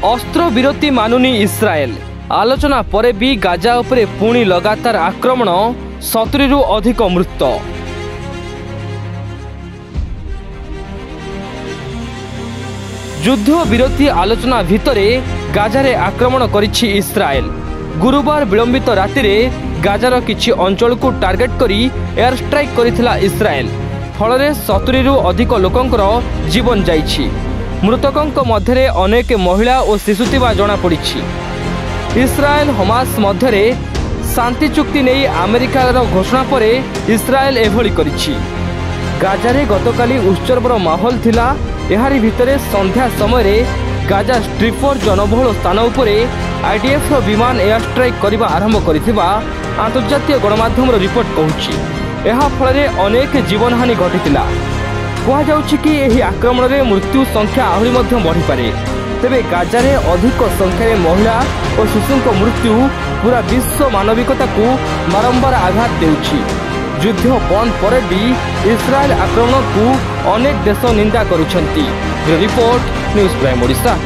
अस्त्र विरति मानुनी इस्राएल आलोचना परे भी गाजा उपरे पुणी लगातार आक्रमण 70 रु अधिक मृत्यु। युद्ध विरति आलोचना भितरे गाजारे आक्रमण करिछि इस्राएल। गुरुवार विलंबित रातिरे गाजार किछि अंचल को टार्गेट करी एयर स्ट्राइक करिथिला इस्राएल। फल 70 रु अधिक लोकंकर जीवन जाइछि। मृतकंक मध्यरे अनेक महिला और शिशु थिबा जणा पड़िछि। इस्राएल हमास मध्यरे शांति चुक्ति नहीं अमेरिकार घोषणा पर इस्राएल एभली करिछि। गाजारे गतकाली उत्सवर माहौल थिला। एहारी भितरे संध्या समय गाजा स्ट्रिपर जनबहुल स्थान उपरे आईडीएफ विमान एयर स्ट्राइक करने आरंभ करिथिबा अंतर्जातीय गणमाध्यम रिपोर्ट कहूछि। एहा फलरे अनेक जीवनहानि घटिथिला। कहुछि कि एही आक्रमण में मृत्यु संख्या आहरी मध्य बढ़ी पारे। तेबे गाजारे अधिक संख्यार महिला और शिशुंक मृत्यु पूरा विश्व मानविकता को बारंबार आघात देउछि। युद्ध बंद पर भी इस्राएल आक्रमण को अनेक देश निंदा करुछंती। Report news prime Odisha.